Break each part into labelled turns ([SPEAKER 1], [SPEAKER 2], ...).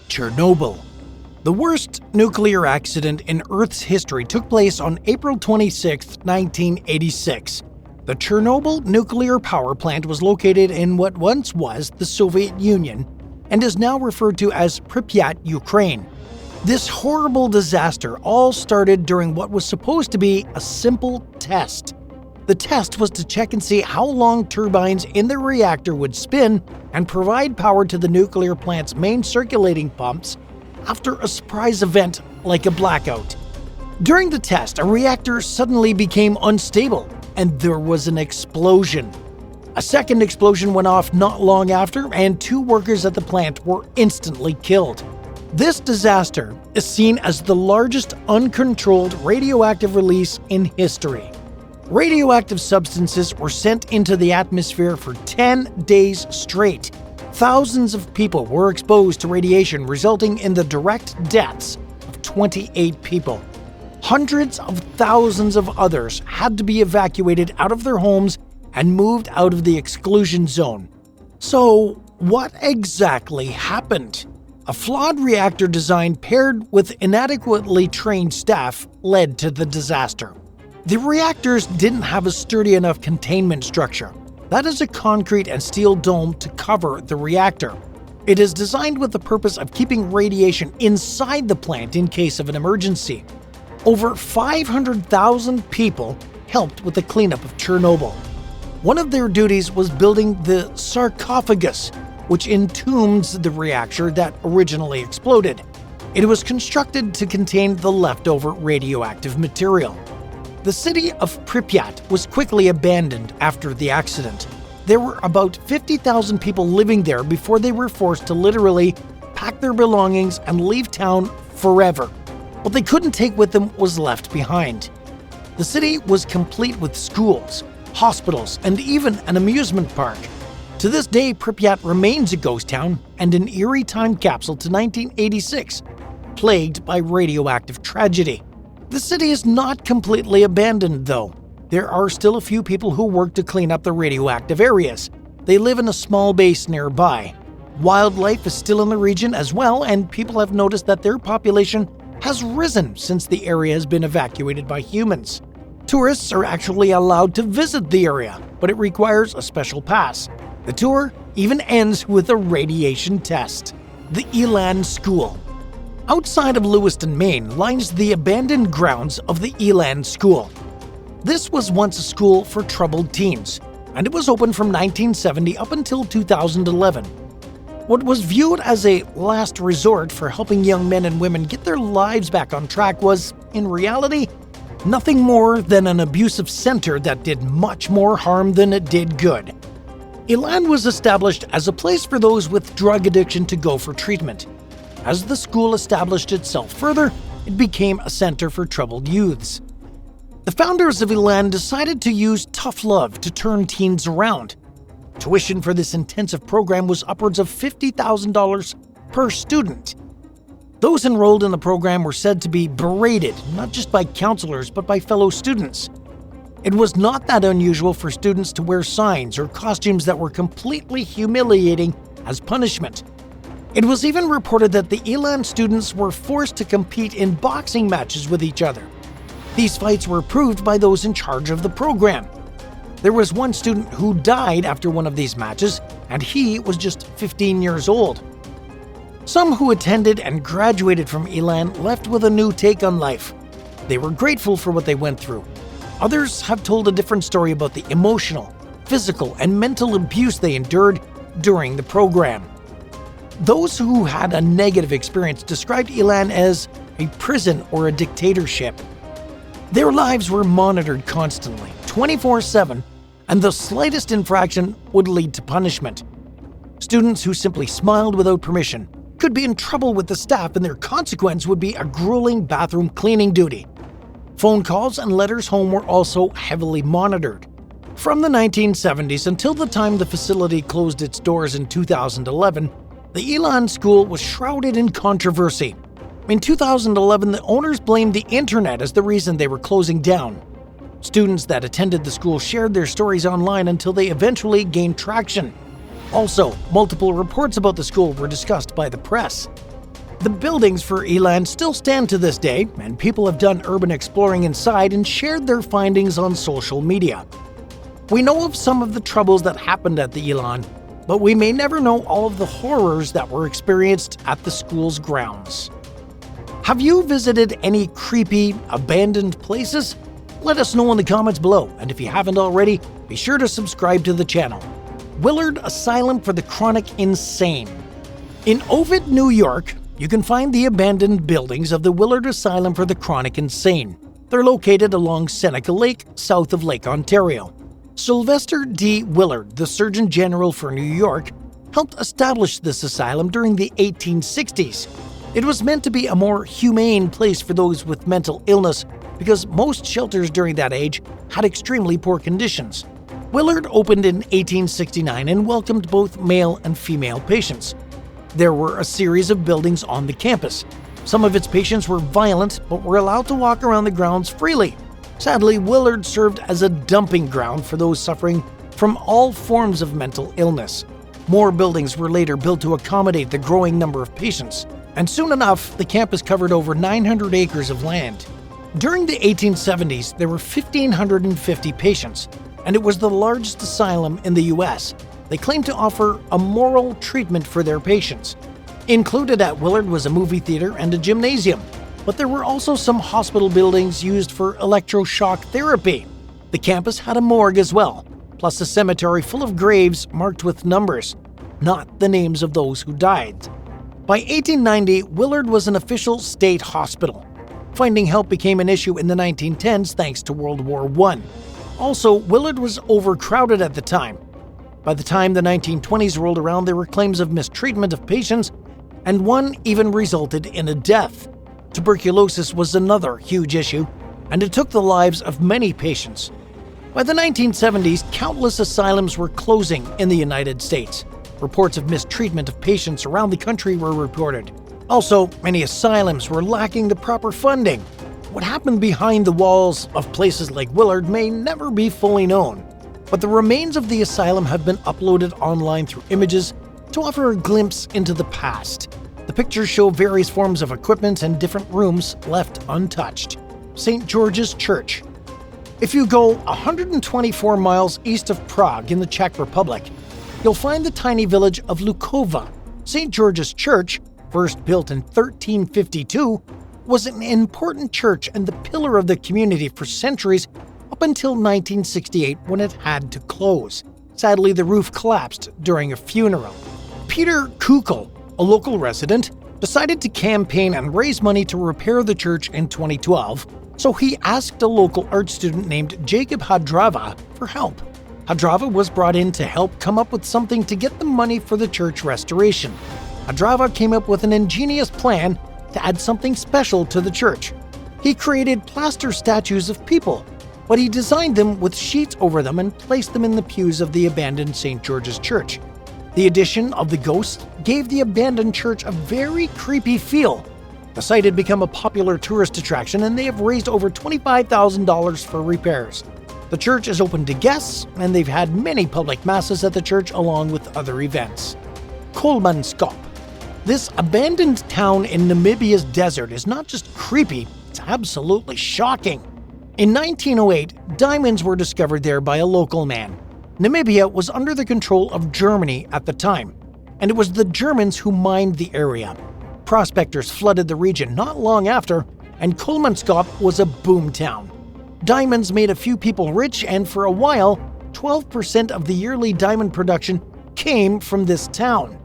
[SPEAKER 1] Chernobyl. The worst nuclear accident in Earth's history took place on April 26, 1986. The Chernobyl nuclear power plant was located in what once was the Soviet Union and is now referred to as Pripyat, Ukraine. This horrible disaster all started during what was supposed to be a simple test. The test was to check and see how long turbines in the reactor would spin and provide power to the nuclear plant's main circulating pumps after a surprise event like a blackout. During the test, a reactor suddenly became unstable and there was an explosion. A second explosion went off not long after, and 2 workers at the plant were instantly killed. This disaster is seen as the largest uncontrolled radioactive release in history. Radioactive substances were sent into the atmosphere for 10 days straight. Thousands of people were exposed to radiation, resulting in the direct deaths of 28 people. Hundreds of thousands of others had to be evacuated out of their homes and moved out of the exclusion zone. So, what exactly happened? A flawed reactor design paired with inadequately trained staff led to the disaster. The reactors didn't have a sturdy enough containment structure. That is a concrete and steel dome to cover the reactor. It is designed with the purpose of keeping radiation inside the plant in case of an emergency. Over 500,000 people helped with the cleanup of Chernobyl. One of their duties was building the sarcophagus, which entombs the reactor that originally exploded. It was constructed to contain the leftover radioactive material. The city of Pripyat was quickly abandoned after the accident. There were about 50,000 people living there before they were forced to literally pack their belongings and leave town forever. What they couldn't take with them was left behind. The city was complete with schools, hospitals, and even an amusement park. To this day, Pripyat remains a ghost town and an eerie time capsule to 1986, plagued by radioactive tragedy. The city is not completely abandoned, though. There are still a few people who work to clean up the radioactive areas. They live in a small base nearby. Wildlife is still in the region as well, and people have noticed that their population has risen since the area has been evacuated by humans. Tourists are actually allowed to visit the area, but it requires a special pass. The tour even ends with a radiation test. The Elan School. Outside of Lewiston, Maine, lies the abandoned grounds of the Elan School. This was once a school for troubled teens, and it was open from 1970 up until 2011. What was viewed as a last resort for helping young men and women get their lives back on track was, in reality, nothing more than an abusive center that did much more harm than it did good. Elan was established as a place for those with drug addiction to go for treatment. As the school established itself further, it became a center for troubled youths. The founders of Elan decided to use tough love to turn teens around. Tuition for this intensive program was upwards of $50,000 per student. Those enrolled in the program were said to be berated, not just by counselors, but by fellow students. It was not that unusual for students to wear signs or costumes that were completely humiliating as punishment. It was even reported that the Elan students were forced to compete in boxing matches with each other. These fights were approved by those in charge of the program. There was one student who died after one of these matches, and he was just 15 years old. Some who attended and graduated from Elan left with a new take on life. They were grateful for what they went through. Others have told a different story about the emotional, physical, and mental abuse they endured during the program. Those who had a negative experience described Elan as a prison or a dictatorship. Their lives were monitored constantly, 24/7, and the slightest infraction would lead to punishment. Students who simply smiled without permission could be in trouble with the staff, and their consequence would be a grueling bathroom cleaning duty. Phone calls and letters home were also heavily monitored. From the 1970s until the time the facility closed its doors in 2011, the Elan School was shrouded in controversy. In 2011, the owners blamed the internet as the reason they were closing down. Students that attended the school shared their stories online until they eventually gained traction. Also, multiple reports about the school were discussed by the press. The buildings for Eland still stand to this day, and people have done urban exploring inside and shared their findings on social media. We know of some of the troubles that happened at the Eland, but we may never know all of the horrors that were experienced at the school's grounds. Have you visited any creepy, abandoned places? Let us know in the comments below, and if you haven't already, be sure to subscribe to the channel. Willard Asylum for the Chronic Insane. In Ovid, New York, you can find the abandoned buildings of the Willard Asylum for the Chronic Insane. They're located along Seneca Lake, south of Lake Ontario. Sylvester D. Willard, the Surgeon General for New York, helped establish this asylum during the 1860s. It was meant to be a more humane place for those with mental illness because most shelters during that age had extremely poor conditions. Willard opened in 1869 and welcomed both male and female patients. There were a series of buildings on the campus. Some of its patients were violent but were allowed to walk around the grounds freely. Sadly, Willard served as a dumping ground for those suffering from all forms of mental illness. More buildings were later built to accommodate the growing number of patients, and soon enough, the campus covered over 900 acres of land. During the 1870s, there were 1,550 patients, and it was the largest asylum in the U.S. They claimed to offer a moral treatment for their patients. Included at Willard was a movie theater and a gymnasium, but there were also some hospital buildings used for electroshock therapy. The campus had a morgue as well, plus a cemetery full of graves marked with numbers, not the names of those who died. By 1890, Willard was an official state hospital. Finding help became an issue in the 1910s thanks to World War I. Also, Willard was overcrowded at the time. By the time the 1920s rolled around, there were claims of mistreatment of patients, and one even resulted in a death. Tuberculosis was another huge issue, and it took the lives of many patients. By the 1970s, countless asylums were closing in the United States. Reports of mistreatment of patients around the country were reported. Also, many asylums were lacking the proper funding. What happened behind the walls of places like Willard may never be fully known, but the remains of the asylum have been uploaded online through images to offer a glimpse into the past. The pictures show various forms of equipment and different rooms left untouched. St. George's Church. If you go 124 miles east of Prague in the Czech Republic, you'll find the tiny village of Lukova. St. George's Church, first built in 1352, was an important church and the pillar of the community for centuries up until 1968 when it had to close. Sadly, the roof collapsed during a funeral. Peter Kukel, a local resident, decided to campaign and raise money to repair the church in 2012, so he asked a local art student named Jacob Hadrava for help. Hadrava was brought in to help come up with something to get the money for the church restoration. Hadrava came up with an ingenious plan to add something special to the church. He created plaster statues of people, but he designed them with sheets over them and placed them in the pews of the abandoned St. George's Church. The addition of the ghost gave the abandoned church a very creepy feel. The site had become a popular tourist attraction, and they have raised over $25,000 for repairs. The church is open to guests, and they've had many public masses at the church along with other events. Coleman Scott. This abandoned town in Namibia's desert is not just creepy, it's absolutely shocking. In 1908, diamonds were discovered there by a local man. Namibia was under the control of Germany at the time, and it was the Germans who mined the area. Prospectors flooded the region not long after, and Coleman Scott was a boom town. Diamonds made a few people rich, and for a while, 12% of the yearly diamond production came from this town.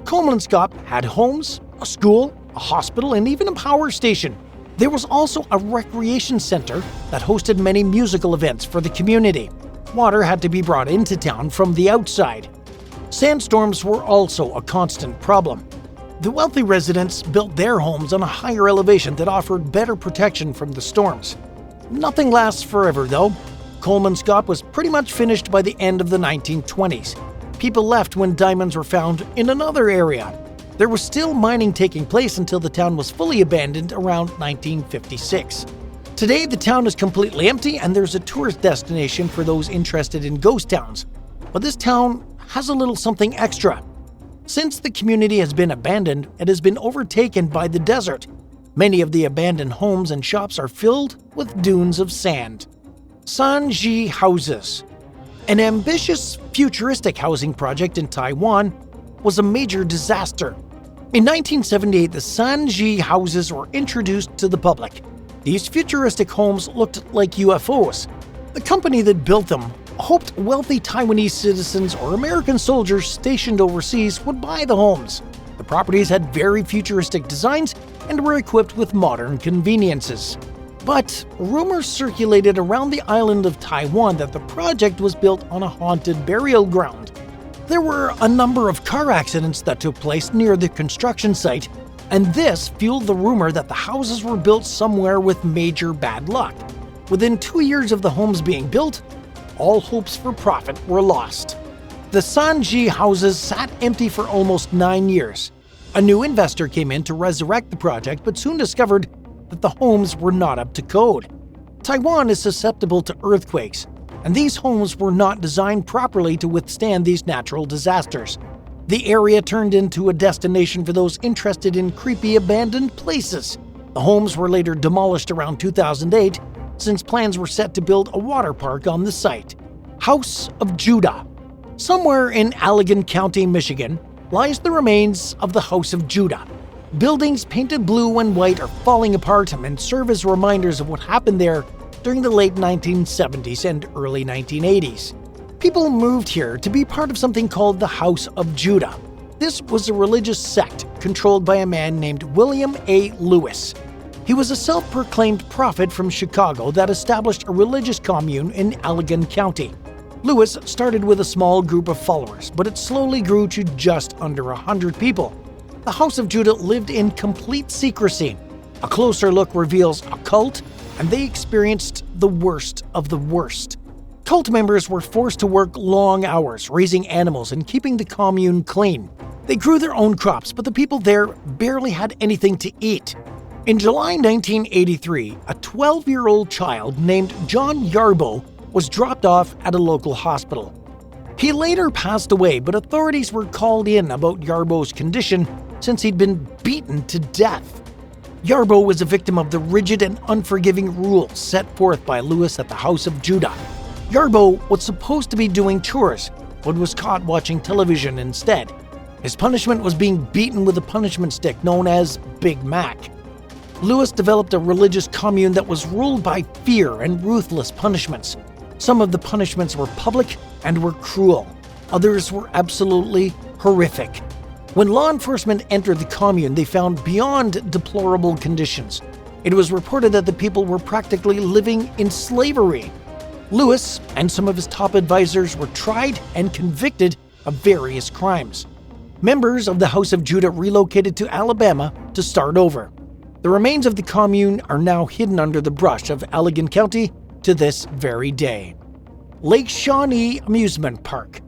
[SPEAKER 1] Coleman Scott had homes, a school, a hospital, and even a power station. There was also a recreation center that hosted many musical events for the community. Water had to be brought into town from the outside. Sandstorms were also a constant problem. The wealthy residents built their homes on a higher elevation that offered better protection from the storms. Nothing lasts forever, though. Coleman Scott was pretty much finished by the end of the 1920s. People left when diamonds were found in another area. There was still mining taking place until the town was fully abandoned around 1956. Today, the town is completely empty and there's a tourist destination for those interested in ghost towns. But this town has a little something extra. Since the community has been abandoned, it has been overtaken by the desert. Many of the abandoned homes and shops are filled with dunes of sand. Sanji houses. An ambitious, futuristic housing project in Taiwan was a major disaster. In 1978, the Sanji houses were introduced to the public. These futuristic homes looked like UFOs. The company that built them hoped wealthy Taiwanese citizens or American soldiers stationed overseas would buy the homes. The properties had very futuristic designs and were equipped with modern conveniences. But rumors circulated around the island of Taiwan that the project was built on a haunted burial ground. There were a number of car accidents that took place near the construction site, and this fueled the rumor that the houses were built somewhere with major bad luck. Within 2 years of the homes being built, all hopes for profit were lost. The Sanji houses sat empty for almost 9 years. A new investor came in to resurrect the project, but soon discovered that the homes were not up to code. Taiwan is susceptible to earthquakes, and these homes were not designed properly to withstand these natural disasters. The area turned into a destination for those interested in creepy abandoned places. The homes were later demolished around 2008, since plans were set to build a water park on the site. House of Judah. Somewhere in Allegan County, Michigan, lies the remains of the House of Judah. Buildings painted blue and white are falling apart and serve as reminders of what happened there during the late 1970s and early 1980s. People moved here to be part of something called the House of Judah. This was a religious sect controlled by a man named William A. Lewis. He was a self-proclaimed prophet from Chicago that established a religious commune in Allegan County. Lewis started with a small group of followers, but it slowly grew to just under 100 people. The House of Judah lived in complete secrecy. A closer look reveals a cult, and they experienced the worst of the worst. Cult members were forced to work long hours, raising animals and keeping the commune clean. They grew their own crops, but the people there barely had anything to eat. In July 1983, a 12-year-old child named John Yarbo was dropped off at a local hospital. He later passed away, but authorities were called in about Yarbo's condition since he'd been beaten to death. Yarbo was a victim of the rigid and unforgiving rules set forth by Lewis at the House of Judah. Yarbo was supposed to be doing chores, but was caught watching television instead. His punishment was being beaten with a punishment stick known as Big Mac. Lewis developed a religious commune that was ruled by fear and ruthless punishments. Some of the punishments were public and were cruel. Others were absolutely horrific. When law enforcement entered the commune, they found beyond deplorable conditions. It was reported that the people were practically living in slavery. Lewis and some of his top advisors were tried and convicted of various crimes. Members of the House of Judah relocated to Alabama to start over. The remains of the commune are now hidden under the brush of Allegan County to this very day. Lake Shawnee Amusement Park.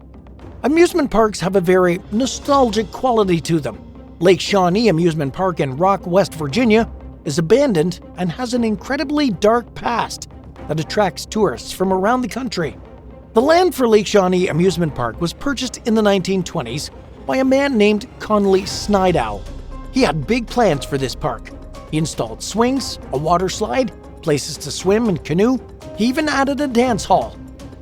[SPEAKER 1] Amusement parks have a very nostalgic quality to them. Lake Shawnee Amusement Park in Rock, West Virginia is abandoned and has an incredibly dark past that attracts tourists from around the country. The land for Lake Shawnee Amusement Park was purchased in the 1920s by a man named Conley Snidow. He had big plans for this park. He installed swings, a water slide, places to swim and canoe. He even added a dance hall.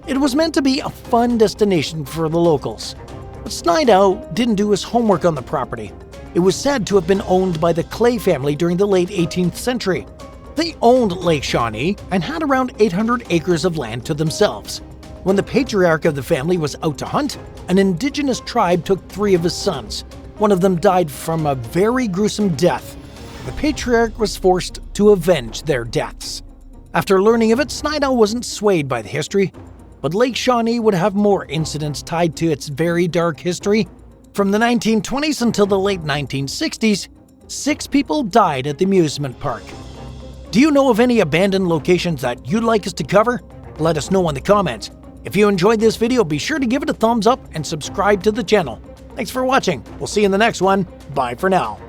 [SPEAKER 1] It was meant to be a fun destination for the locals. But Snidow didn't do his homework on the property. It was said to have been owned by the Clay family during the late 18th century. They owned Lake Shawnee and had around 800 acres of land to themselves. When the patriarch of the family was out to hunt, an indigenous tribe took 3 of his sons. One of them died from a very gruesome death. The patriarch was forced to avenge their deaths. After learning of it, Snidow wasn't swayed by the history, but Lake Shawnee would have more incidents tied to its very dark history. From the 1920s until the late 1960s, 6 people died at the amusement park. Do you know of any abandoned locations that you'd like us to cover? Let us know in the comments. If you enjoyed this video, be sure to give it a thumbs up and subscribe to the channel. Thanks for watching. We'll see you in the next one. Bye for now.